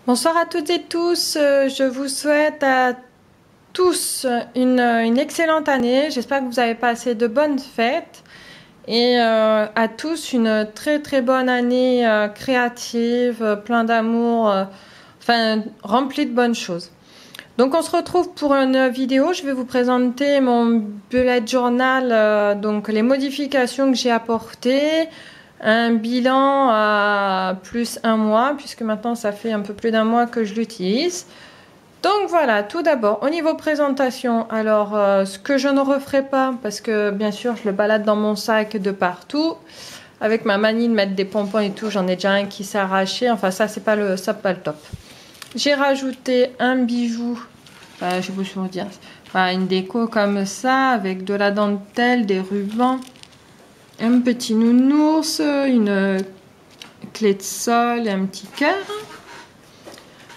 Bonsoir à toutes et tous, je vous souhaite à tous une excellente année, j'espère que vous avez passé de bonnes fêtes et à tous une très bonne année créative, plein d'amour, enfin remplie de bonnes choses. Donc on se retrouve pour une vidéo, je vais vous présenter mon bullet journal, donc les modifications que j'ai apportées, un bilan à plus un mois, puisque maintenant ça fait un peu plus d'un mois que je l'utilise. Donc voilà, tout d'abord, au niveau présentation, alors ce que je ne referai pas, parce que bien sûr je le balade dans mon sac de partout, avec ma manie de mettre des pompons et tout, j'en ai déjà un qui s'est arraché, enfin ça c'est pas le top. J'ai rajouté un bijou, je sais pas comment dire, une déco comme ça, avec de la dentelle, des rubans, un petit nounours, une clé de sol et un petit cœur.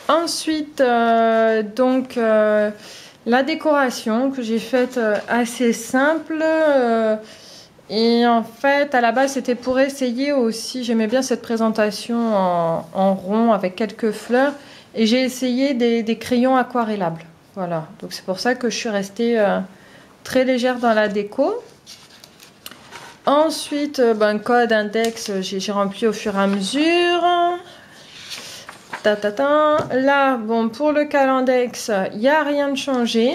Ensuite, la décoration que j'ai faite assez simple. Et en fait, à la base, c'était pour essayer aussi, j'aimais bien cette présentation en rond avec quelques fleurs. Et j'ai essayé des crayons aquarellables. Voilà, donc c'est pour ça que je suis restée très légère dans la déco. Ensuite, code, index, j'ai rempli au fur et à mesure. Là, bon, pour le calendex, il n'y a rien de changé.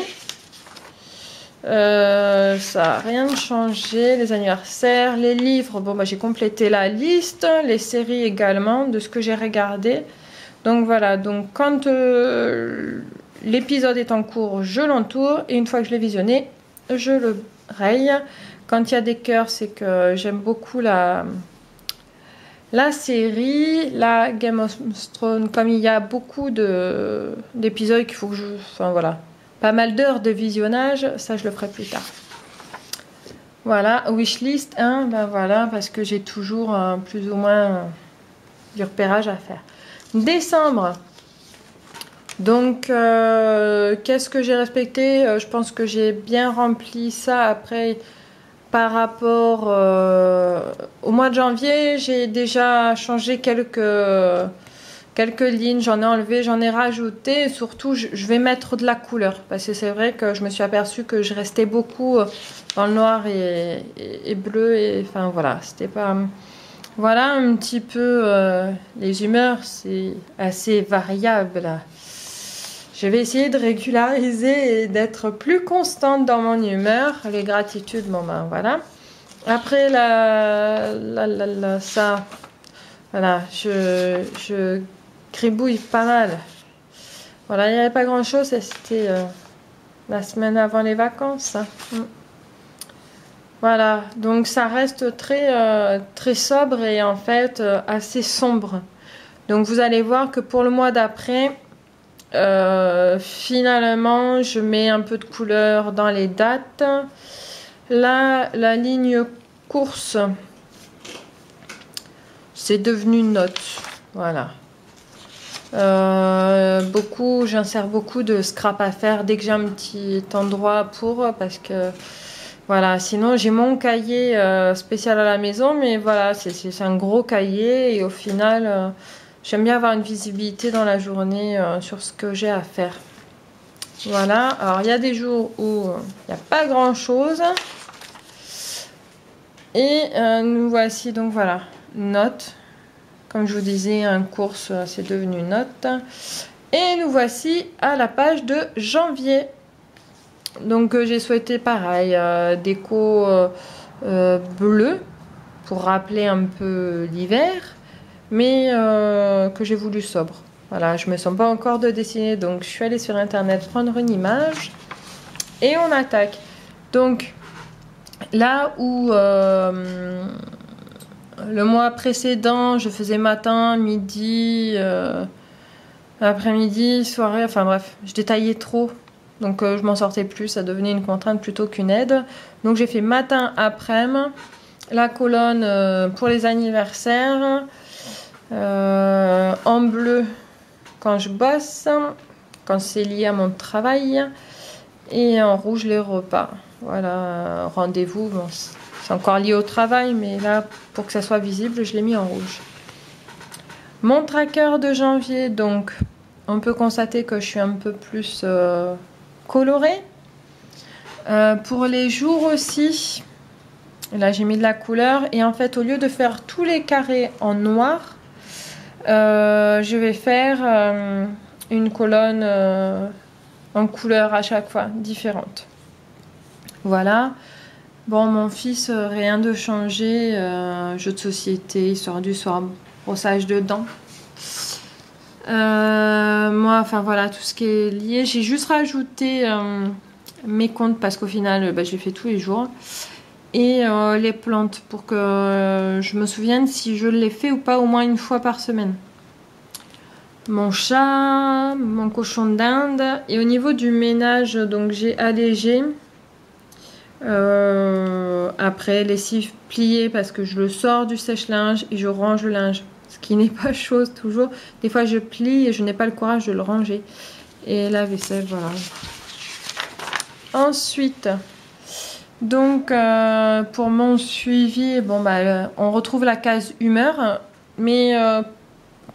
Ça n'a rien de changé. Les anniversaires, les livres, bon, j'ai complété la liste. Les séries également, de ce que j'ai regardé. Donc voilà, donc quand l'épisode est en cours, je l'entoure. Et une fois que je l'ai visionné, je le raye. Quand il y a des cœurs, c'est que j'aime beaucoup la série, la Game of Thrones. Comme il y a beaucoup d'épisodes qu'il faut que je... Enfin voilà, pas mal d'heures de visionnage, ça je le ferai plus tard. Voilà, wishlist, voilà, parce que j'ai toujours plus ou moins du repérage à faire. Décembre. Donc, qu'est-ce que j'ai respecté? Je pense que j'ai bien rempli ça. Après, par rapport au mois de janvier, j'ai déjà changé quelques lignes. J'en ai enlevé, j'en ai rajouté. Et surtout, je vais mettre de la couleur. Parce que c'est vrai que je me suis aperçue que je restais beaucoup dans le noir et bleu. Et enfin, voilà, c'était pas... Voilà un petit peu les humeurs, c'est assez variable. Je vais essayer de régulariser et d'être plus constante dans mon humeur. Les gratitudes, bon ben voilà. Après ça, voilà, je gribouille pas mal. Voilà, il n'y avait pas grand chose, c'était la semaine avant les vacances. Voilà, donc ça reste très sobre et en fait assez sombre. Donc vous allez voir que pour le mois d'après, finalement je mets un peu de couleur dans les dates. Là, la ligne course, c'est devenu note. Voilà. J'insère beaucoup de scrap à faire dès que j'ai un petit endroit parce que voilà, sinon j'ai mon cahier spécial à la maison, mais voilà, c'est un gros cahier et au final, j'aime bien avoir une visibilité dans la journée sur ce que j'ai à faire. Voilà, alors il y a des jours où il n'y a pas grand chose. Et nous voici donc voilà, note. Comme je vous disais, un course, c'est devenu note. Et nous voici à la page de janvier. Donc j'ai souhaité pareil, déco bleu pour rappeler un peu l'hiver, mais que j'ai voulu sobre. Voilà, je me sens pas encore de dessiner, donc je suis allée sur internet prendre une image et on attaque. Donc là où le mois précédent je faisais matin, midi, après-midi, soirée, enfin bref, je détaillais trop. Donc je m'en sortais plus, ça devenait une contrainte plutôt qu'une aide. Donc j'ai fait matin, après-midi, la colonne pour les anniversaires, en bleu quand je bosse, quand c'est lié à mon travail, et en rouge les repas. Voilà, rendez-vous, bon, c'est encore lié au travail, mais là, pour que ça soit visible, je l'ai mis en rouge. Mon tracker de janvier, donc on peut constater que je suis un peu plus colorée. Pour les jours aussi, là j'ai mis de la couleur et en fait au lieu de faire tous les carrés en noir, je vais faire une colonne en couleur à chaque fois différente. Voilà. Bon, mon fils, rien de changé, jeu de société, histoire du soir, brossage de dents. Moi, enfin voilà, tout ce qui est lié. J'ai juste rajouté mes comptes parce qu'au final, je les fais tous les jours. Et les plantes pour que je me souvienne si je les fais ou pas au moins une fois par semaine. Mon chat, mon cochon d'Inde. Et au niveau du ménage, donc j'ai allégé. Après, lessive pliée parce que je le sors du sèche-linge et je range le linge. Ce qui n'est pas chose toujours. Des fois, je plie et je n'ai pas le courage de le ranger. Et la vaisselle, voilà. Ensuite, donc, pour mon suivi, bon, on retrouve la case humeur, mais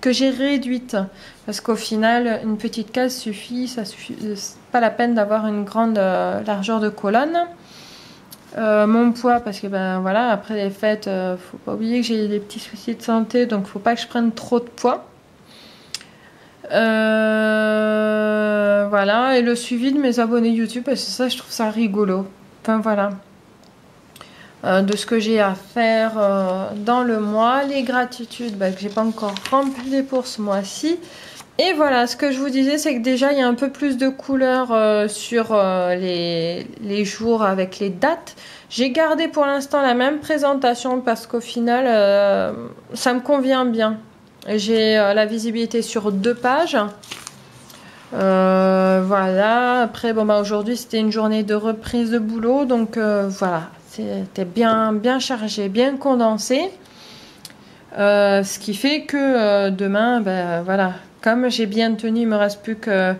que j'ai réduite. Parce qu'au final, une petite case suffit. Ça suffit. C'est pas la peine d'avoir une grande largeur de colonne. Mon poids, parce que voilà, après les fêtes, faut pas oublier que j'ai des petits soucis de santé, donc faut pas que je prenne trop de poids. Voilà, et le suivi de mes abonnés YouTube, parce que ça, je trouve ça rigolo. Enfin voilà, de ce que j'ai à faire dans le mois, les gratitudes, que j'ai pas encore rempli pour ce mois-ci. Et voilà, ce que je vous disais, c'est que déjà, il y a un peu plus de couleurs sur les jours avec les dates. J'ai gardé pour l'instant la même présentation parce qu'au final, ça me convient bien. J'ai la visibilité sur 2 pages. Voilà, après, aujourd'hui, c'était une journée de reprise de boulot. Donc, voilà, c'était bien chargé, bien condensé. Ce qui fait que demain, voilà, comme j'ai bien tenu, il me reste plus qu'à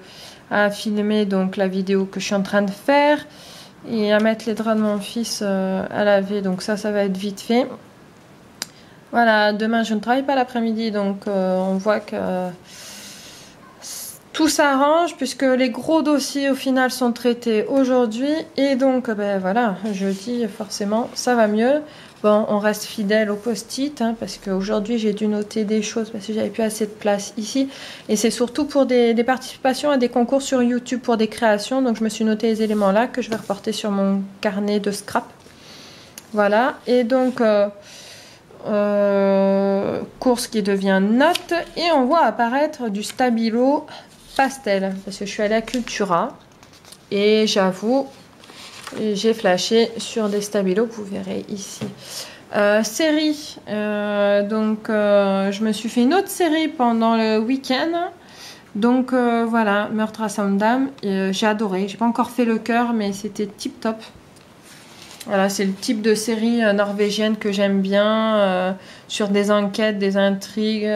filmer donc la vidéo que je suis en train de faire et à mettre les draps de mon fils à laver. Donc ça va être vite fait. Voilà, demain je ne travaille pas l'après-midi, donc on voit que tout s'arrange puisque les gros dossiers au final sont traités aujourd'hui et donc voilà, jeudi forcément ça va mieux. Bon, on reste fidèle au post-it parce qu'aujourd'hui j'ai dû noter des choses parce que j'avais plus assez de place ici. Et c'est surtout pour des participations à des concours sur YouTube pour des créations. Donc je me suis noté les éléments là que je vais reporter sur mon carnet de scrap. Voilà. Et donc course qui devient note. Et on voit apparaître du stabilo pastel. Parce que je suis allée à Cultura. Et j'avoue... j'ai flashé sur des stabilos que vous verrez ici. Série, donc je me suis fait une autre série pendant le week-end. Donc voilà, Meurtre à Sandam, j'ai adoré. J'ai pas encore fait le cœur, mais c'était tip top. Voilà, c'est le type de série norvégienne que j'aime bien, sur des enquêtes, des intrigues.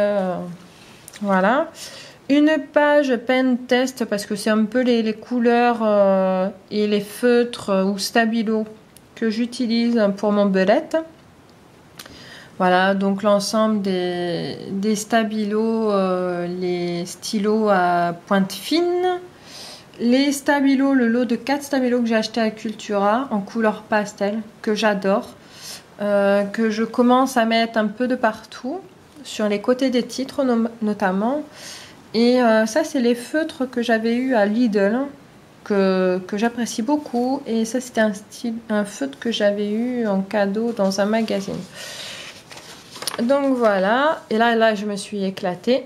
Voilà. Une page pen test parce que c'est un peu les couleurs et les feutres ou stabilos que j'utilise pour mon belette. Voilà, donc l'ensemble des stabilos, les stylos à pointe fine. Les stabilos, le lot de 4 stabilos que j'ai acheté à Cultura en couleur pastel, que j'adore. Que je commence à mettre un peu de partout, sur les côtés des titres notamment. Et ça, c'est les feutres que j'avais eu à Lidl, que j'apprécie beaucoup. Et ça, c'était un feutre que j'avais eu en cadeau dans un magazine. Donc voilà. Et là, je me suis éclatée.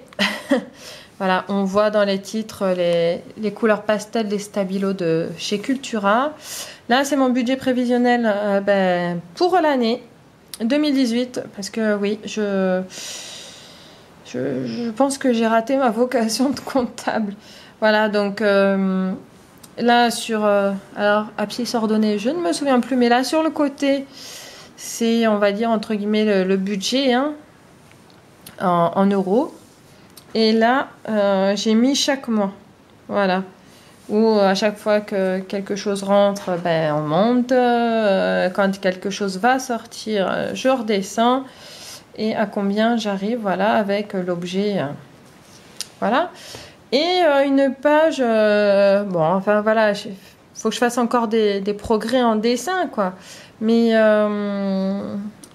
Voilà, on voit dans les titres les couleurs pastel des stabilos de chez Cultura. Là, c'est mon budget prévisionnel pour l'année 2018. Parce que oui, je pense que j'ai raté ma vocation de comptable. Voilà, donc là sur... alors, abscisse ordonnée, je ne me souviens plus, mais là sur le côté, c'est, on va dire, entre guillemets, le budget en euros. Et là, j'ai mis chaque mois. Voilà. Ou à chaque fois que quelque chose rentre, on monte. Quand quelque chose va sortir, je redescends. Et à combien j'arrive, voilà, avec l'objet. Voilà. Et une page, bon, enfin voilà, faut que je fasse encore des progrès en dessin, quoi. Mais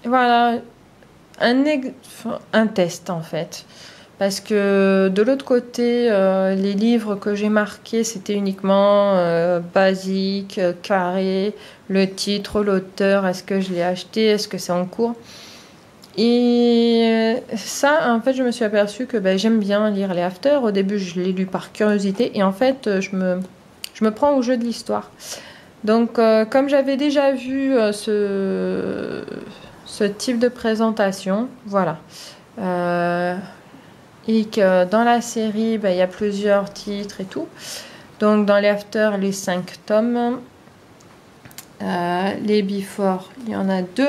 voilà, un test en fait. Parce que de l'autre côté, les livres que j'ai marqués, c'était uniquement basique, carré, le titre, l'auteur, est-ce que je l'ai acheté, est-ce que c'est en cours. Et ça, en fait, je me suis aperçue que ben, j'aime bien lire les afters. Au début, je l'ai lu par curiosité et en fait, je me prends au jeu de l'histoire. Donc, comme j'avais déjà vu ce type de présentation, voilà. Et que dans la série, ben, il y a plusieurs titres et tout. Donc, dans les afters, les 5 tomes. Les before, il y en a 2.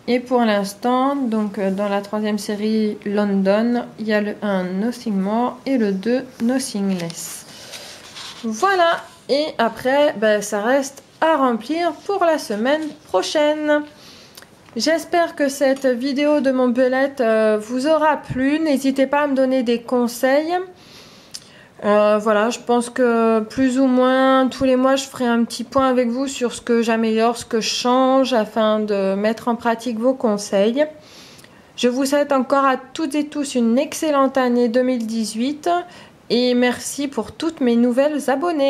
Et pour l'instant, donc dans la 3e série London, il y a le 1 Nothing More et le 2 Nothing Less. Voilà, et après, ben, ça reste à remplir pour la semaine prochaine. J'espère que cette vidéo de mon bullet vous aura plu. N'hésitez pas à me donner des conseils. Voilà, je pense que plus ou moins tous les mois, je ferai un petit point avec vous sur ce que j'améliore, ce que je change afin de mettre en pratique vos conseils. Je vous souhaite encore à toutes et tous une excellente année 2018 et merci pour toutes mes nouvelles abonnées.